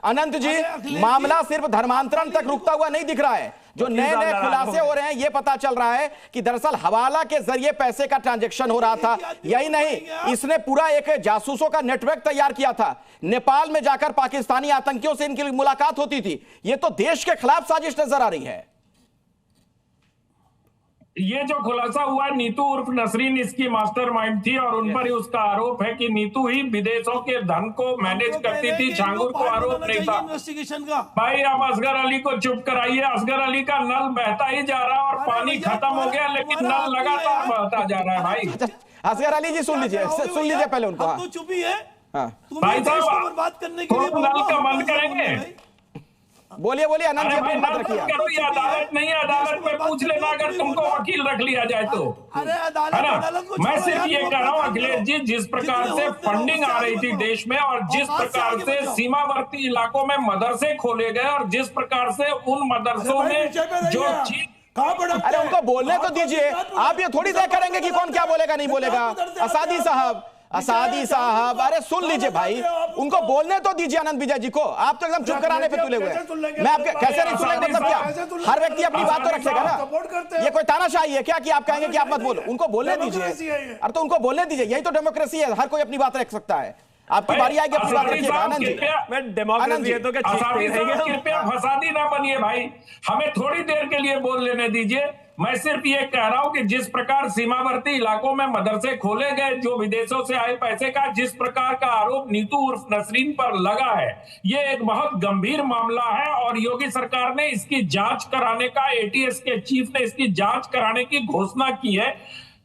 अनंत जी, मामला सिर्फ धर्मांतरण तक रुकता हुआ नहीं दिख रहा है। जो नए नए खुलासे हो रहे हैं, ये पता चल रहा है कि दरअसल हवाला के जरिए पैसे का ट्रांजैक्शन हो रहा था। यही नहीं, इसने पूरा एक जासूसों का नेटवर्क तैयार किया था। नेपाल में जाकर पाकिस्तानी आतंकियों से इनकी मुलाकात होती थी। ये तो देश के खिलाफ साजिश नजर आ रही है। ये जो खुलासा हुआ, नीतू उर्फ नसरीन इसकी मास्टरमाइंड थी और उन पर उसका आरोप है कि नीतू ही विदेशों के धन को मैनेज करती थी। छांगुर को आरोप नहीं था। इन्वेस्टिगेशन का भाई आप असगर अली को चुप कराइए। असगर अली का नल बहता ही जा रहा है और पानी खत्म हो गया, लेकिन नल लगातार बहता जा रहा है। भाई असगर अली जी सुन लीजिए पहले उनको। तो चुप ही है भाई साहब, बात करने के लिए नल का बंद करेंगे। बोलिए अनंत जी, अपनी बात रखिए। अदालत नहीं है, अदालत में पूछ लेना अगर तुमको वकील रख लिया जाए तो। अरे है ना, मैं सिर्फ ये कह रहा हूँ अखिलेश जी, जिस प्रकार से फंडिंग आ रही थी देश में और जिस प्रकार से सीमावर्ती इलाकों में मदरसे खोले गए और जिस प्रकार से उन मदरसों में जो चीज, अरे उनको बोलने तो दीजिए। आप ये थोड़ी तय करेंगे कि कौन क्या बोलेगा नहीं बोलेगा। असादी साहब, अरे सुन लीजिए भाई, उनको बोलने तो दीजिए आनंद विजय जी को। आप तो एकदम चुप कराने पे तुले हुए हैं। मैं आपके कैसे नहीं सुनेंगे, मतलब क्या हर व्यक्ति अपनी बात तो रखेगा ना। ये कोई तानाशाही है क्या कि आप कहेंगे कि आप मत बोलो? उनको बोलने दीजिए। अरे तो उनको बोलने दीजिए, यही तो डेमोक्रेसी है। हर कोई अपनी बात रख सकता है। आपकी बारी आएगी, अपनी बात रखिएगा। आनंद जी, कृपया फसादी ना बनिए भाई, हमें थोड़ी देर के लिए बोल लेने दीजिए। मैं सिर्फ ये कह रहा हूं कि जिस प्रकार सीमावर्ती इलाकों में मदरसे खोले गए जो विदेशों से आए पैसे का, जिस प्रकार का आरोप नीतू उर्फ नसरीन पर लगा है, ये एक बहुत गंभीर मामला है और योगी सरकार ने इसकी जांच कराने का, एटीएस के चीफ ने इसकी जांच कराने की घोषणा की है।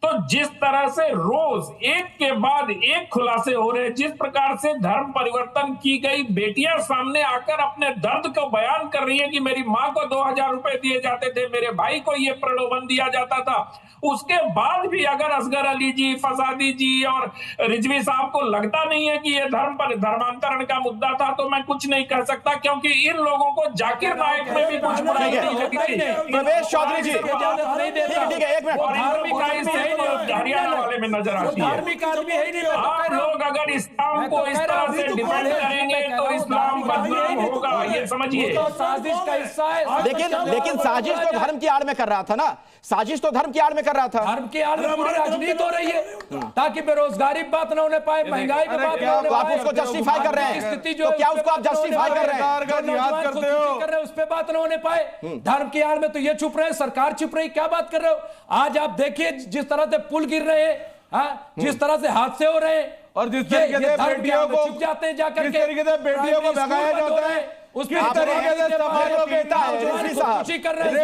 तो जिस तरह से रोज एक के बाद एक खुलासे हो रहे, जिस प्रकार से धर्म परिवर्तन की गई बेटियां सामने आकर अपने दर्द को बयान कर रही है कि मेरी मां को 2000 रुपए दिए जाते थे, मेरे भाई को ये प्रलोभन दिया जाता था, उसके बाद भी अगर असगर अली जी, फसादी जी और रिजवी साहब को लगता नहीं है कि ये धर्मांतरण का मुद्दा था, तो मैं कुछ नहीं कह सकता, क्योंकि इन लोगों को जाकिर नायक में भी कुछ बुराई नहीं लगी थी। प्रवेश चौधरी जी, ठीक है, एक मिनट। हरियाणा वाले में नजर आती है। आप लोग अगर इस्लाम को इस तरह से डिफेंड करेंगे तो इस्लाम बदनाम होगा, ये समझिए। साजिश का हिस्सा है। लेकिन साजिश तो धर्म की आड़ में कर रहा था ना। साजिश तो धर्म की आड़ में कर रहा था। धर्म की आड़ में पूरी राजनीति हो रही है ताकि बेरोजगारी बात ना होने पाए, महंगाई की बात ना होने पाए। आप उसको जस्टिफाई कर रहे हैं, स्थिति जो क्या उसको आप जस्टिफाई कर रहे हैं? उस पर बात ना होने पाए। धर्म की आड़ में तो ये चुप रहे, सरकार चुप रही, क्या बात कर रहे हो? आज आप देखिए जिस तरह से पुल गिर रहे हैं, जिस तरह से हादसे हो रहे हैं और जिस तरीके से बेटियों को चुप जाते हैं जाकर जिस तरीके से बेटियों को भगाया जाता है, उस किस तरीके से समाजों के खुशी कर रहे हैं।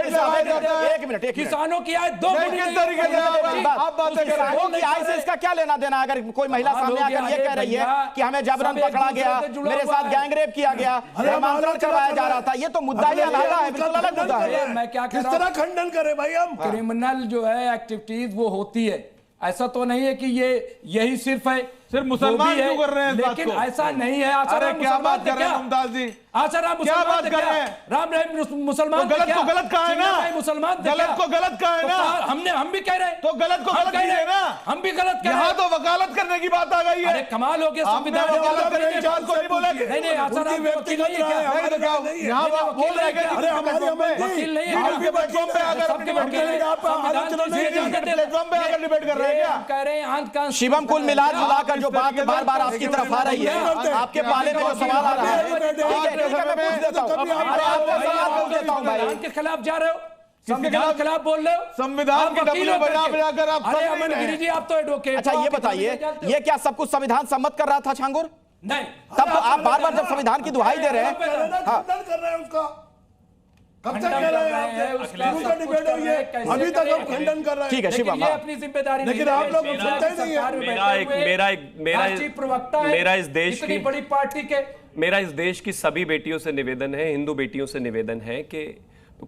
एक मिनट, किसानों की आय दो किस तरीके से आप बातें कर रहे हैं? की आय से इसका क्या लेना देना? अगर कोई महिला सामने आकर ये कह रही है कि हमें जबरन पकड़ा गया, मेरे साथ गैंगरेप किया गया, धर्मांतरण करवाया जा रहा था, ये तो मुद्दा ही अलग है, बिल्कुल अलग मुद्दा है। मैं क्या किस तरह खंडन करे भाई? हम क्रिमिनल जो है एक्टिविटीज वो होती है, ऐसा तो नहीं है कि ये यही सिर्फ है, सिर्फ मुसलमान क्यों कर रहे हैं इस बात को? लेकिन ऐसा नहीं है। अरे क्या बात कर रहे हैं मुमताज जी? क्या बात कर रहे हैं? राम रहीम मुसलमान गलत को गलत कहा है ना, मुसलमान गलत को गलत कहा है ना। हम भी कह रहे हैं तो गलत को गलत कीजिए ना। हम भी गलत कह रहे यहाँ हैं। तो वकालत करने की बात आ गई है। अरे कमाल हो गया, संविधान वकालत करने की बात को नहीं बोला। नहीं आसाराम वकील नहीं है क्या? यहाँ बोल रहे हैं वकील नहीं है, प्लेटफॉर्म पे आकर डिबेट कर रहे हैं क्या? कह रहे हैं शिवम, कुल मिलाकर जो बात बार बार आपकी तरफ आ रही है, आपके पाले में जो सवाल आ रहा है, मैं पूछ देता हूं, संविधान के खिलाफ जा रहे हो, संविधान के खिलाफ बोल रहे हो, संविधान की डब्ल्यू बजाकर आप। अरे अमन गिरी जी, आप तो एडवोकेट। अच्छा ये बताइए, ये क्या सब कुछ संविधान सम्मत कर रहा था छांगुर? नहीं, तब तो आप बार बार जब संविधान की दुहाई दे रहे हैं, कर रहे हैं उसका कब तक कह रहे हैं? अभी तक हम खंडन कर रहे हैं। ठीक है शिवम, अपनी जिम्मेदारी, लेकिन आप लोग सुनते नहीं है। मेरा इस देश की बड़ी पार्टी के मेरा इस देश की सभी बेटियों से निवेदन है, हिंदू बेटियों से निवेदन है कि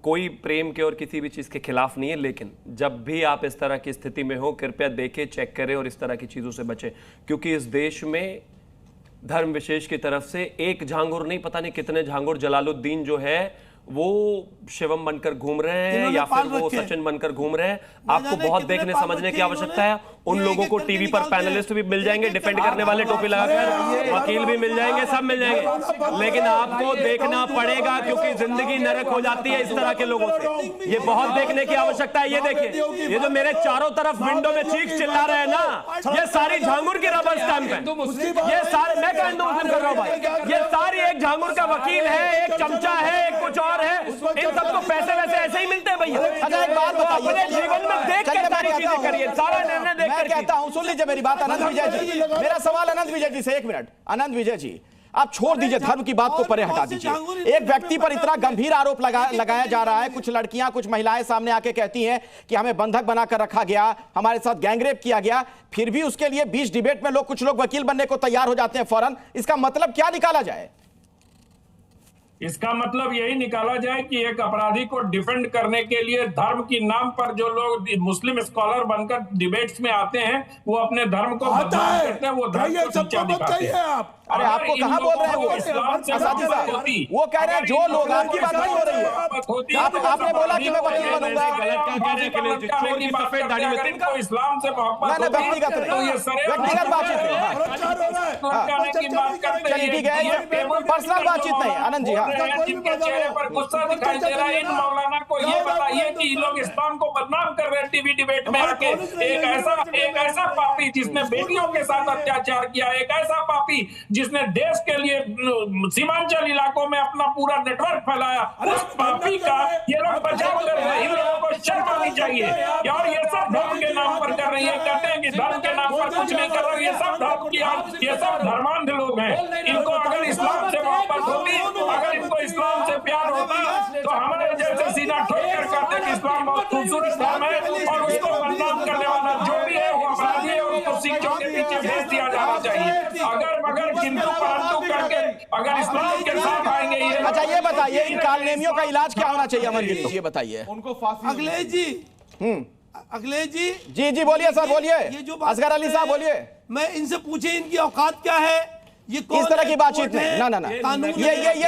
कोई प्रेम के और किसी भी चीज़ के खिलाफ नहीं है, लेकिन जब भी आप इस तरह की स्थिति में हो कृपया देखें, चेक करें और इस तरह की चीज़ों से बचें, क्योंकि इस देश में धर्म विशेष की तरफ से एक झांगुर नहीं, पता नहीं कितने झांगुर, जलालुद्दीन जो है वो शिवम बनकर घूम रहे हैं इन्होंने या फिर पाल वो रखे हैं। सचिन बनकर घूम रहे हैं, आपको जाने बहुत कितने देखने पाल समझने रखे की हैं आवश्यकता है। उन इन्होंने, लोगों को एक-एक टीवी करके पर निकालते हैं। पैनलिस्ट भी मिल जाएंगे, एक-एक डिफेंड करके करने वाले टोपी लगाकर, वकील भी मिल जाएंगे, सब मिल जाएंगे, लेकिन आपको देखना पड़ेगा क्योंकि जिंदगी नरक हो जाती है इस तरह के लोगों से। ये बहुत देखने की आवश्यकता है। ये देखिए, ये जो मेरे चारों तरफ विंडो में चीख चिल्ला रहे हैं ना, ये सारी झांगुर की रबर स्टैंप है। ये सारे, मैं हिंदू मुस्लिम कर रहा हूं भाई, ये सारी एक झांगुर का वकील है, एक चमचा है, एक कुछ और है, इन सबको पैसे वैसे ऐसे ही मिलते हैं भैया। अच्छा एक बात बताइए, अपने जीवन में देख के सारी चीजें करिए, सारा निर्णय देख मैं कर कहता हूं, सुन लीजिए मेरी बात अनंत विजय जी, मेरा सवाल अनंत विजय जी से, एक मिनट अनंत विजय जी, आप छोड़ दीजिए धर्म की बात को परे हटा दीजिए। एक व्यक्ति पर इतना गंभीर आरोप लगाया जा रहा है, कुछ लड़कियां, कुछ महिलाएं सामने आके कहती हैं कि हमें बंधक बनाकर रखा गया, हमारे साथ गैंगरेप किया गया, फिर भी उसके लिए बीच डिबेट में कुछ लोग वकील बनने को तैयार हो जाते हैं फौरन। इसका मतलब क्या निकाला जाए? इसका मतलब यही निकाला जाए कि एक अपराधी को डिफेंड करने के लिए धर्म की नाम पर जो लोग मुस्लिम स्कॉलर बनकर डिबेट्स में आते हैं, वो अपने धर्म को बदनाम करते हैं, वो धर्म को नीचा दिखाते हैं। आप अरे आपको कहां बोल रहे हैं वो? आजादी साहब वो कह रहे हैं जो लोग, आपकी बात नहीं हो रही है। आपने बोला कि मैं वकील बनूंगा, इस्लाम से व्यक्तिगत व्यक्तिगत बातचीत नहीं, चलिए ठीक है, पर्सनल बातचीत नहीं। आनंद जी, हाँ जिनके चेहरे पर गुस्सा दिखाई दे रहा है, इन मौलाना को ये बताइए कि लोग इस्लाम को बदनाम कर रहे हैं टीवी डिबेट में आके। एक ऐसा पापी जिसने बेटियों के साथ अत्याचार किया, एक ऐसा पापी जिसने देश के लिए सीमांचल इलाकों में अपना पूरा नेटवर्क फैलाया, उस पापी का ये लोग बचाव कर रहे हैं। इन लोगों को शर्म आनी चाहिए। और ये सब धर्म के नाम पर कर रही है, कहते हैं कि धर्म के नाम पर कुछ नहीं कर रहे, ये सब धर्म की, ये सब धर्मांध लोग हैं। इनको अगर इस्लाम से मोहब्बत होती, अगर इनको इस्लाम से प्यार होता, तो हमारे जैसे सीना ठोक कर कहते कि इस्लाम बहुत खूबसूरत धर्म है और उसको बदनाम करने वाला जो भी है वो अपराधी है और उसको शिक्षों के पीछे भेज दिया जाना चाहिए। अगर किंतु परंतु करके अगर इस्लाम के साथ आएंगे ये। अच्छा ये बताइए, इन कालनेमियों का इलाज क्या होना चाहिए अमरगिरी जी, ये बताइए। उनको फांसी। अखिलेश जी, अखिलेश जी, जी जी बोलिए सर, बोलिए। ये जो बात असगर अली साहब बोलिए। मैं इनसे पूछे इनकी औकात क्या है? ये इस तरह की बातचीत नहीं, ना ना ना, ये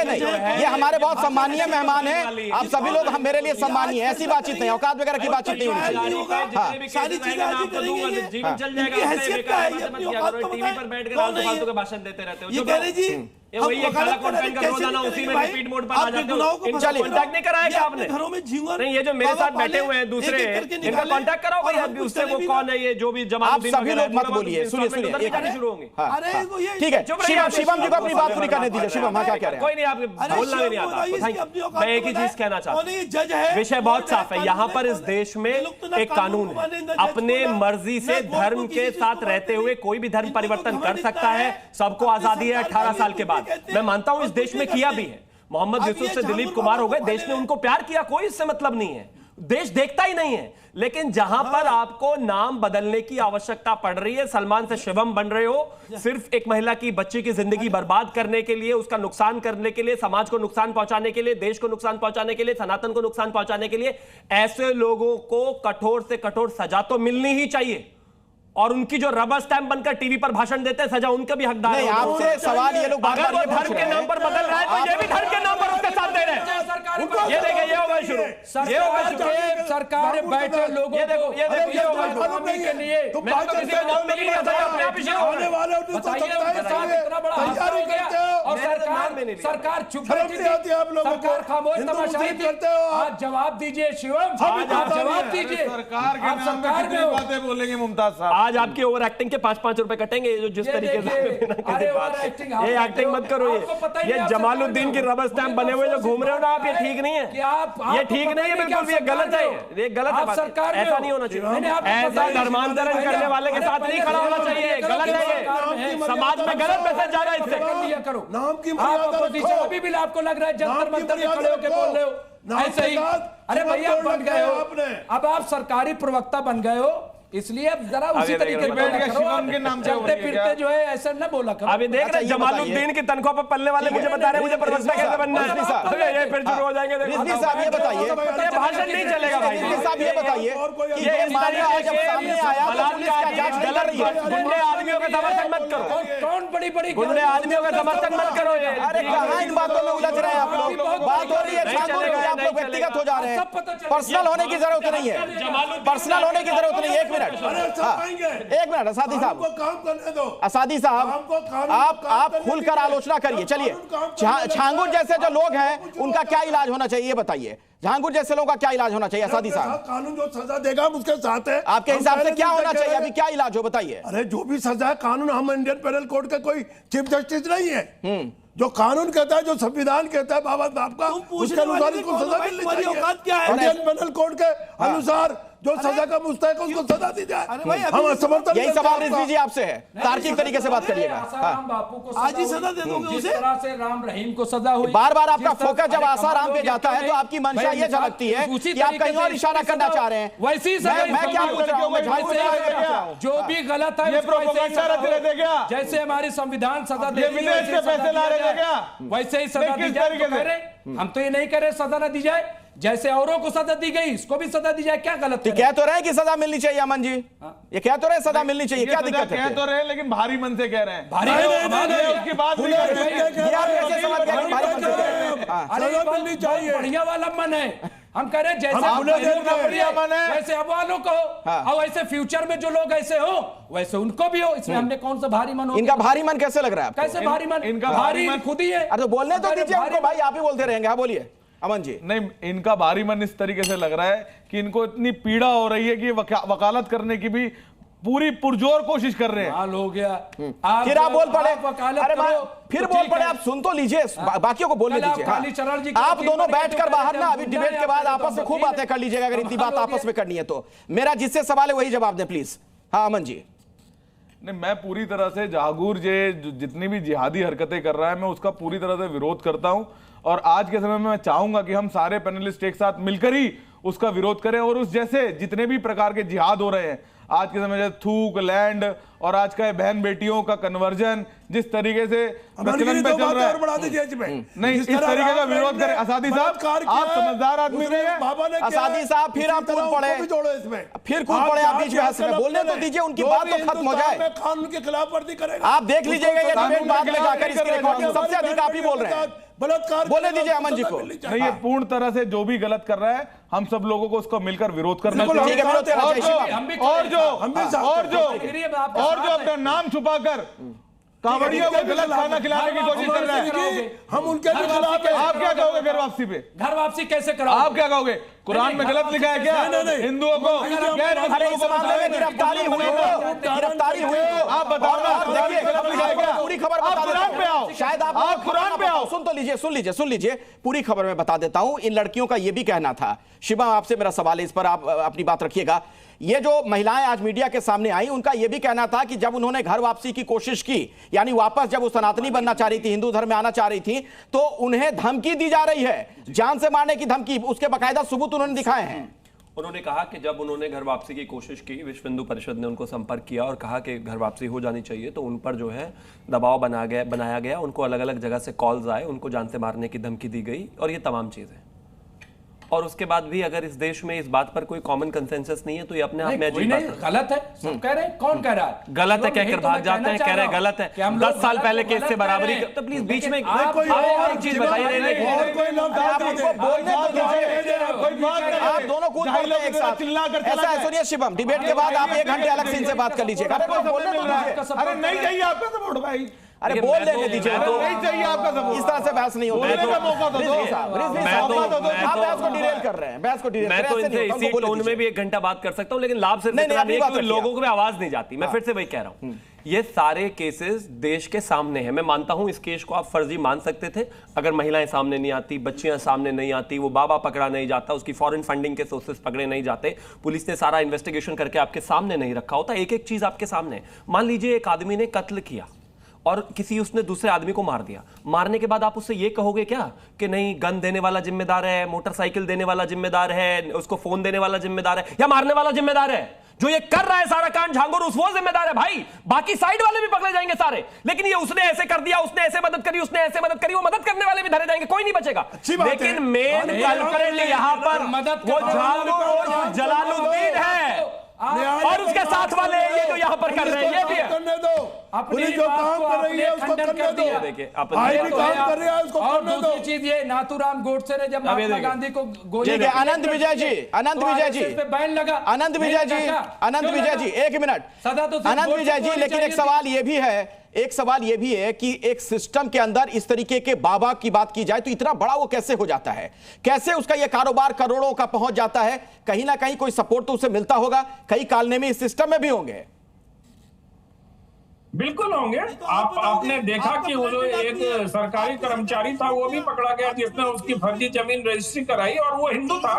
नहीं, ये हमारे बहुत सम्मानीय मेहमान हैं, आप सभी लोग हम मेरे लिए सम्मानीय है, ऐसी बातचीत नहीं, औकात वगैरह की बातचीत नहीं होनी चाहिए। सारी चीजें आज करेंगे, जीवन चल इनकी हैसियत क्या है? ये अपनी औकात तो टीवी पर बैठ बताएं। कर भाषण देते रहते हो। ये कह रहे जी ये वही एक काला कोट पहनकर रोजाना उसी में रिपीट मोड पर आ जाते हो। इनका कांटेक्ट नहीं कराया क्या आपने? घरों में झिंगुर, नहीं, ये जो मेरे साथ बैठे हुए हैं दूसरे, इनका कांटेक्ट कराओ भाई, अभी उससे वो कौन है, ये जो भी जमालुद्दीन, आप सभी लोग मत बोलिए, सुनिए शुरू होंगे। ठीक है, शिवम जी को अपनी बात पूरी करने दीजिए। शिवम, हाँ क्या कह रहे हैं? कोई नहीं, आप बोलना भी नहीं आता। मैं एक ही चीज कहना चाहता हूँ, विषय बहुत साफ है। यहाँ पर इस देश में एक कानून है, अपने मर्जी से धर्म के साथ रहते हुए कोई भी धर्म परिवर्तन कर सकता है, सबको आजादी है 18 साल के बाद। मैं मानता हूं इस देश में किया भी है। मोहम्मद यूसुफ से दिलीप कुमार हो गए, देश ने उनको प्यार किया, कोई इससे मतलब नहीं है, देश देखता ही नहीं है। लेकिन जहां पर आपको नाम बदलने की आवश्यकता पड़ रही है, सलमान से शिवम बन रहे हो, सिर्फ एक महिला की, बच्ची की जिंदगी बर्बाद करने के लिए, उसका नुकसान करने के लिए, समाज को नुकसान पहुंचाने के लिए, देश को नुकसान पहुंचाने के लिए, सनातन को नुकसान पहुंचाने के लिए, ऐसे लोगों को कठोर से कठोर सजा तो मिलनी ही चाहिए। और उनकी जो रबर स्टैंप बनकर टीवी पर भाषण देते हैं, सजा उनके भी हकदार नहीं, आपसे सवाल ये लोग अगर वो धर्म के नाम पर बदल रहा है तो ये भी धर्म के नाम पर उसके साथ दे रहे हैं। ये देखिए, ये होगा शुरू, ये होगा शुरू। सरकार बैठे लोगों ये देखो, ये देखो, ये होगा शुरू के लिए। मैंने तो किसी को नाम नहीं लिया था, अपने आप ही शुरू होने वाले हो। बताइए उनके साथ इतना बड़ा हादसा हो गया और सरकार चुप बैठी थी, सरकार खामोश तमाशाई थी। आज जवाब दीजिए शिवम, आज जवाब दीजिए। सरकार के नाम पे कितनी बातें बोलेंगे मुमताज साहब? आज आपकी ओवर एक्टिंग के 5-5 रुपए कटेंगे, जो जिस तरीके से ये एक्टिंग मत करो। ये जमालुद्दीन की रबर स्टैंप बने हुए जो घूम रहे हो ना आप, ये ठीक नहीं है, ये ठीक नहीं है बिल्कुल भी, ये गलत है, ये गलत है। सरकार ऐसा नहीं होना चाहिए, ऐसा धर्मांतरण करने वाले के साथ नहीं खड़ा होना चाहिए, गलत है, ये समाज में गलत मैसेज जा रहा है इससे। करो नाम की अभी भी आपको लग रहा है जंतर मंतर में खड़े होकर बोल रहे हो ऐसे ही। अरे भैया बन गए हो, अब आप सरकारी प्रवक्ता बन गए हो, इसलिए अब जरा उसी तरीके के नाम चलते फिरते जो है ऐसा न बोला करो। अभी देख रहे जमालुद्दीन की तनख्वाह पर पलने वाले मुझे बता रहे हैं मुझे प्रवक्ता कैसे बनना है। ये फिर शुरू हो जाएंगे। रिजवी साहब ये बताइए, ये भाषण नहीं चलेगा भाई। रिजवी साहब ये बताइए कि ये मामला जब सामने आया तो पुलिस क्या जांच नहीं कर रही है? गुंडे आदमियों का समर्थन मत करो, कौन बड़ी बड़ी गुंडे आदमियों का समर्थन मत करो। अरे कहाँ इन बातों में उलझ रहे हैं आप लोग? बात हो रही है छानबीन व्यक्तिगत हो जा रहे सब पता हैं, चल पर्सनल होने की जरूरत नहीं है, पर्सनल होने की जरूरत नहीं है। एक मिनट, एक मिनट असादी साहब, काम करने दो। असादी साहब, आप खुलकर आलोचना करिए। चलिए, झांगुर जैसे जो लोग हैं उनका क्या इलाज होना चाहिए ये बताइए। झांगुर जैसे लोगों का क्या इलाज होना चाहिए असादी साहब? कानून जो सजा देगा हम उसके साथ है। आपके हिसाब से क्या होना चाहिए? अभी क्या इलाज हो बताइए। अरे जो भी सजा है कानून, हम इंडियन पेनल कोड का कोई चीफ जस्टिस नहीं है। जो कानून कहता है, जो संविधान कहता है बाबा साहब का, उसके अनुसार इसको सजा मिलनी चाहिए। इंडियन पेनल कोड के अनुसार जो सजा का मुस्तहक है उसको सजा दी जाए। हम समर्थन, यही सवाल रिजवी जी आपसे है, तार्किक तरीके से बात करिएगा। आसाराम बापू को आज ही सजा दे दोगे जिस उसे? तरह से राम रहीम को सजा हुई, बार बार आपका जिस तरह फोकस से जब आसाराम पे कमाल जाता है तो आपकी मंशा ये झलकती है कि आप कहीं और इशारा करना चाह रहे हैं। वैसी मैं क्या पूछ रहा हूं? मैं झांगुर से पूछ रहा हूं। जो भी गलत है ये उसको वैसे ही प्रोपेगेंडा सजा रख रहे थे क्या? जैसे हमारी संविधान सजा ये देती है, विदेश वैसे से सजा पैसे ला दिया रहे थे जाए। क्या? वैसे ही सजा दी किस जाए तरीके तो कह से? रहे, हम तो ये नहीं कह रहे सजा ना दी जाए, जैसे औरों को सजा दी गई इसको भी सजा दी जाए। क्या गलत है? कह तो रहे हैं कि सजा मिलनी चाहिए अमन जी, ये कह तो रहे हैं सजा मिलनी चाहिए, ये क्या सजा दिक्कत कह है? तो रहे हैं, लेकिन भारी मन से कह रहे हैं। भारी नहीं, उसकी बात नहीं कर रहे हैं। ये आप कैसे समझ गए कि भारी मन से कह रहे हैं? अरे सजा ये बहुत मिलनी चाहिए। बढ़िया वाला मन है। हम कह रहे हैं जैसे हम आप अपने पहले देश का बढ़िया मन है। वैसे अब वालों को और वैसे फ्यूचर में जो लोग ऐसे हो वैसे उनको भी हो। इसमें हमने कौन सा भारी मन हो? इनका भारी मन कैसे लग रहा है आपको? कैसे भारी मन? इनका भारी भारी मन खुद ही है। अरे तो बोलने तो अरे दीजिए भारी उनको भाई, आप ही बोलते रहेंगे। हाँ बोलिए अमन जी। नहीं, इनका भारी मन इस तरीके से लग रहा है कि इनको इतनी पीड़ा हो रही है कि वकालत करने की भी पूरी पुरजोर कोशिश कर रहे हैं। हाल हो गया। फिर आप बोल पड़े, वकालत अरे करो, फिर तो बोल ठीक पड़े। है। आप सुन तो लीजिए, बाकियों को बोलने कल आप दीजिए। कालीचरण जी हाँ। के आप वकील दोनों बन गए बैठकर तो बाहर कहते ना हैं, अभी हम डिबेट के बाद गुंडा आपस में हैं, खूब वकील बातें कर लीजिएगा, अगर इतनी तो बात हाल हो आपस गया। में करनी है तो। मेरा जिससे सवाल है वही जवाब दें प्लीज। हाँ अमन जी। नहीं, मैं पूरी तरह से झागुर जितनी भी जिहादी हरकतें कर रहा है मैं उसका पूरी तरह से विरोध करता हूं। और आज के समय में मैं चाहूंगा कि हम सारे पैनलिस्ट एक साथ मिलकर ही उसका विरोध करें। और उस जैसे जितने भी प्रकार के जिहाद हो रहे हैं आज के समय, जैसे थूक, लैंड और आज का बहन बेटियों का कन्वर्जन जिस तरीके से प्रचलन पे चल रहा है, बढ़ा दीजिए इसमें। नहीं, इस तरीके का विरोध करें। असादी साहब, आप समझदार आदमी नहीं है। असादी साहब, फिर आप कूद पड़े, फिर कूद पड़े आप बीच बहस में। बोलने तो दीजिए, उनकी बात तो खत्म हो जाए। कानून की खिलाफ वर्जी करेगा। आप देख लीजिएगा ये डिबेट बाद में जाकर इसकी रिकॉर्डिंग, सबसे अधिक आप ही बोल रहे हैं। बलात्कार बोलने दीजिए अमन जी को। नहीं, ये पूर्ण तरह से जो भी गलत कर रहा है हम सब लोगों को उसका मिलकर विरोध करना ठीक है, चाहिए। विरोध करना और चाहिए। हम भी जो और जो और जो अपना नाम छुपाकर कांवड़ियों को गलत खाना खिलाने की कोशिश कर रहे हैं, हम उनके भी खिलाफ हैं। आप क्या कहोगे घर वापसी पे? घर वापसी कैसे कराओ? आप क्या कहोगे? कुरान में गलत लिखा है क्या हिंदुओं को? अरे इस मामले में गिरफ्तारी हुई हो, गिरफ्तारी हुई हो, आप बताओ ना, देखिए गलत लिखा है क्या? पूरी खबर आप बता कुरान देता पे हूं। आओ। शायद आप कुरान पे आओ। सुन तो लीजिए, सुन लीजिए पूरी खबर में बता देता हूं। इन लड़कियों का यह भी कहना था, शिवा आपसे मेरा सवाल है, इस पर आप अपनी बात रखिएगा। ये जो महिलाएं आज मीडिया के सामने आई, उनका यह भी कहना था कि जब उन्होंने घर वापसी की कोशिश की, यानी वापस जब वो सनातनी बनना चाह रही थी, हिंदू धर्म में आना चाह रही थी, तो उन्हें धमकी दी जा रही है, जान से मारने की धमकी। उसके बाकायदा सबूत उन्होंने दिखाए हैं। उन्होंने कहा कि जब उन्होंने घर वापसी की कोशिश की, विश्व हिंदू परिषद ने उनको संपर्क किया और कहा कि घर वापसी हो जानी चाहिए, तो उन पर जो है दबाव बनाया गया। उनको अलग अलग जगह से कॉल्स आए, उनको जान से मारने की धमकी दी गई और ये तमाम चीजें। और उसके बाद भी अगर इस देश में इस बात पर कोई कॉमन कंसेंसस नहीं है तो ये अपने आप में अजीब बात है। गलत है, सब कह रहे हैं। कौन कह रहा है? गलत है कहकर भाग जाते हैं, कह रहे हैं गलत है। 10 साल पहले केस से बराबरी, तो प्लीज बीच में आप एक चीज बताइए। आप दोनों कूद पड़ते हैं एक साथ। ऐसा है, सुनिए शिवम, डिबेट के बाद आप 1 घंटे अलग से इनसे बात कर लीजिएगा। अरे नहीं चाहिए आपका सपोर्ट भाई। अरे बोल लेने दीजिए, नहीं चाहिए आपका सपोर्ट। इस तरह से बहस नहीं होती। बोलने का मौका तो दो। आप बहस को डिरेल कर रहे हैं, बहस को डिरेल। मैं तो इनसे इसी टोन में भी 1 घंटा बात कर सकता हूं, लेकिन लाभ सिर्फ इतना नहीं है कि लोगों को भी आवाज नहीं जाती। मैं फिर से वही कह रहा हूं, ये सारे केसेस देश के सामने हैं। मैं मानता हूं इस केस को आप फर्जी मान सकते थे अगर महिलाएं सामने नहीं आती, बच्चियां सामने नहीं आती, वो बाबा पकड़ा नहीं जाता, उसकी फॉरेन फंडिंग के सोर्सेस पकड़े नहीं जाते, पुलिस ने सारा इन्वेस्टिगेशन करके आपके सामने नहीं रखा होता। एक एक चीज आपके सामने है। मान लीजिए एक आदमी ने कत्ल किया और उसने दूसरे आदमी को मार दिया। मारने के बाद आप उससे ये कहोगे क्या कि नहीं, गन देने वाला जिम्मेदार है, मोटरसाइकिल देने वाला जिम्मेदार है, उसको फोन देने वाला जिम्मेदार है, या मारने वाला जिम्मेदार है? जो ये कर रहा है सारा कांड झांगुर, वो जिम्मेदार है भाई। बाकी साइड वाले भी पकड़े जाएंगे सारे। लेकिन ये उसने ऐसे कर दिया, उसने ऐसे मदद करी, उसने ऐसे मदद करी, वो मदद करने वाले भी धरे जाएंगे, कोई नहीं बचेगा। लेकिन मेन कल्प्रेट यहां पर वो झांगुर और जलालुद्दीन है। और उसके साथ वाले ये जो यहाँ पर कर रहे हैं ये भी है। करने दो, अपनी पुलिस जो बात काम को कर रही है आपने उसको खंडन करने कर दो। दिया। देखिए, आई भी काम कर रही है उसको और करने दूसरी दो। चीज ये नाथूराम गोडसे ने जब महात्मा गांधी को गोली ठीक है, आनंद विजय जी, आनंद विजय जी, पे बैन लगा, आनंद विजय जी, आनंद विजय जी, एक मिनट, सदा तो सिर्फ आनंद गोडसे विजय जी, को लेकिन एक चाहिए सवाल ये भी है, एक सवाल ये भी है कि एक सिस्टम के अंदर इस तरीके के बाबा की बात की जाए तो इतना बड़ा वो कैसे हो जाता है, कैसे उसका ये कारोबार करोड़ों का पहुंच जाता है? कहीं ना कहीं कोई सपोर्ट तो उसे मिलता होगा, कई कारनामे इस सिस्टम में भी होंगे। बिल्कुल होंगे। आपने देखा कि वो जो एक सरकारी कर्मचारी था वो भी पकड़ा गया जिसने उसकी फर्जी जमीन रजिस्ट्री कराई और वो हिंदू था।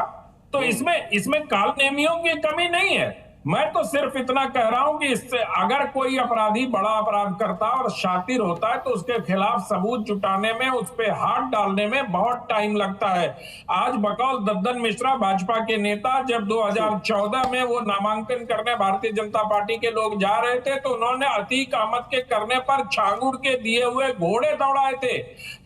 तो इसमें कालनेमियों की कमी नहीं है। मैं तो सिर्फ इतना कह रहा हूं कि इससे अगर कोई अपराधी बड़ा अपराध करता है और शातिर होता है तो उसके खिलाफ सबूत जुटाने में, उस पे हाथ डालने में बहुत टाइम लगता है। आज बकौल दद्दन मिश्रा भाजपा के नेता जब 2014 में वो नामांकन करने भारतीय जनता पार्टी के लोग जा रहे थे तो उन्होंने अतीक अहमद के करने पर छांगुड़ के दिए हुए घोड़े दौड़ाए थे।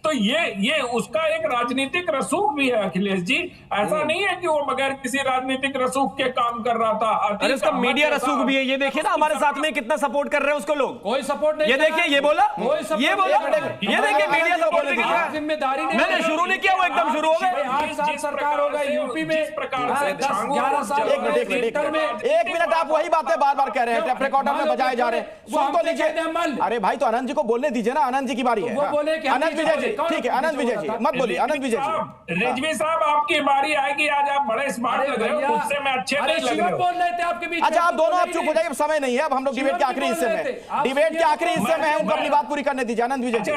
तो ये उसका एक राजनीतिक रसूख भी है अखिलेश जी। ऐसा नहीं है कि वो बगैर किसी राजनीतिक रसूख के काम कर रहा था। अरे उसका मीडिया रसूख भी है। ये देखिए ना हमारे साथ में कितना सपोर्ट कर रहे हैं उसको लोग। कोई सपोर्ट नहीं। ये देखिए, ये बोला, ये बोला, ये देखिए मीडिया सपोर्ट नहीं कर रहा है। जिम्मेदारी नहीं, मैंने शुरू नहीं किया, वो एकदम शुरू हो गए। 8 साल सरकार हो गई यूपी में, 10-11 साल एक मिनट, आप वही बातें बार बार कह रहे हैं, टेप रिकॉर्डर में बजाए जा रहे हैं, सुन तो लीजिए। अरे भाई तो आनंद जी को बोलने दीजिए ना, आनंद जी की बारी है। आनंद विजय जी, ठीक है, आनंद विजय जी मत बोलिए, आनंद विजय जी। रिजवी साहब आपकी बारी आएगी, आज आप बड़े स्मार्ट लग रहे हो, मुझसे मैं अच्छे नहीं लग रहे हो। बोल रहे थे आपके बीच। अच्छा, आप दोनों आप चुप हो जाइए, समय नहीं है, अब हम लोग डिबेट के आखिरी हिस्से में, डिबेट के आखिरी हिस्से में है, उनको अपनी बात पूरी करने दीजिए। आनंद विजय जी।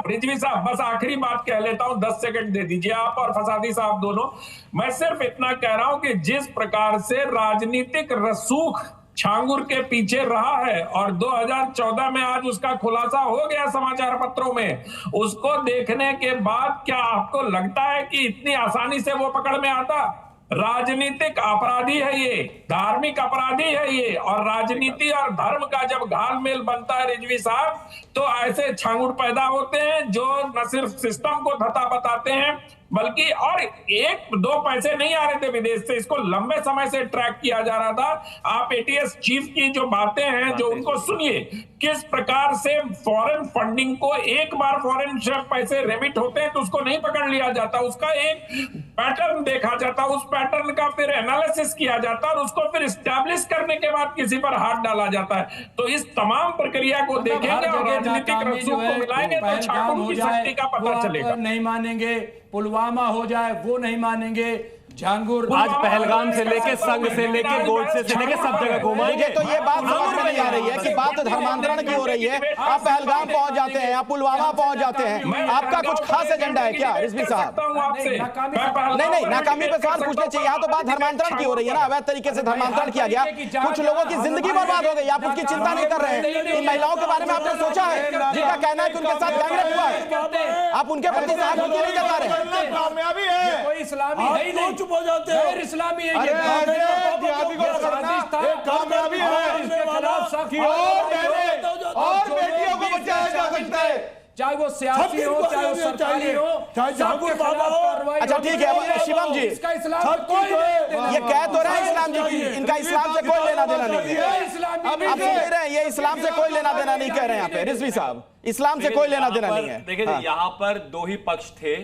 रिजवी साहब बस आखिरी बात कह लेता हूं, 10 सेकंड दे दीजिए आप और फसादी साहब दोनों। मैं सिर्फ इतना कह रहा हूं कि जिस प्रकार से राजनीतिक रसूख छांगुर के पीछे रहा है और 2014 में आज उसका खुलासा हो गया समाचार पत्रों में, उसको देखने के बाद क्या आपको लगता है कि इतनी आसानी से वो पकड़ में आता? राजनीतिक अपराधी है ये, धार्मिक अपराधी है ये, और राजनीति और धर्म का जब घालमेल बनता है रिजवी साहब तो ऐसे छांगुर पैदा होते हैं जो न सिर्फ सिस्टम को धता बताते हैं बल्कि और 1-2 पैसे नहीं आ रहे थे विदेश से, इसको लंबे समय से ट्रैक किया जा रहा था। आप एटीएस चीफ की जो बातें हैं जो उनको सुनिए, किस प्रकार से फॉरेन फंडिंग को एक बार फॉरेन पैसे रेमिट होते हैं तो उसको नहीं पकड़ लिया जाता, उसका एक पैटर्न देखा जाता, उस पैटर्न का फिर एनालिसिस किया जाता और उसको फिर स्टैब्लिश करने के बाद किसी पर हाथ डाला जाता है। तो इस तमाम प्रक्रिया को देखेंगे और राजनीतिक रसूख को मिलाएंगे तो छांगुर की शक्ति का पता चलेगा। नहीं मानेंगे, पुलवामा हो जाए वो नहीं मानेंगे, झांगुर आज पहलगाम से लेके संघ से लेके गोडसे से लेके सब जगह घुमाएंगे। तो ये बात समझ में नहीं आ रही है कि बात धर्मांतरण की हो रही है। आप पहलगाम पहुंच जाते हैं, आप पुलवामा पहुंच जाते हैं, आपका कुछ खास एजेंडा है क्या रिजवी साहब? नहीं, नाकामी पे सवाल पूछने चाहिए। यहाँ तो बात धर्मांतरण की हो रही है ना, अवैध तरीके से धर्मांतरण किया गया, कुछ लोगों की जिंदगी बर्बाद हो गई, आप उसकी चिंता नहीं कर रहे हैं। इन महिलाओं के बारे में आपने सोचा है जिनका कहना है कि उनके साथ गैंगरेप हुआ है, आप उनके प्रति सहानुभूति नहीं जता रहे? कामयाबी है, कोई इस्लामी है ही नहीं, चुप हो जाते हो। इस्लामी है, कामयाबी है और बेटियों को बचाया जा सकता है, चाहे वो सियासी हो चाहे वो सरकारी हो, चाहे झांगुर बाबा हो। अच्छा ठीक है, शिवम जी इसका इस्लाम से कोई ये कह तो रहे हैं इस्लाम जी की, इनका इस्लाम से कोई लेना देना नहीं है। आप कह रहे हैं ये इस्लाम से कोई लेना देना नहीं कह रहे हैं यहाँ पे रिजवी साहब, इस्लाम से कोई लेना देना नहीं है। देखिए यहाँ पर 2 ही पक्ष थे,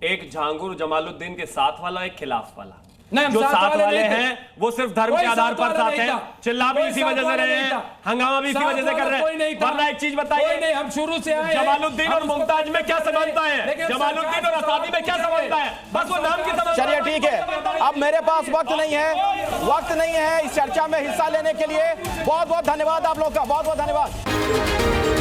एक झांगुर जमालुद्दीन के साथ वाला, एक खिलाफ वाला। जो साथ वाले हैं वो सिर्फ धर्म के आधार पर साथ हैं, चिल्ला भी इसी वजह से रहे हैं, हंगामा भी इसी वजह से कर रहे हैं। वरना एक चीज बताइए, हम शुरू से आए, जमालुद्दीन और मुमताज में क्या समानता है? जमालुद्दीन और आजादी में क्या समानता है? बस वो नाम की समानता। चलिए ठीक है, अब मेरे पास वक्त नहीं है इस चर्चा में हिस्सा लेने के लिए। बहुत बहुत धन्यवाद आप लोग का, बहुत बहुत धन्यवाद।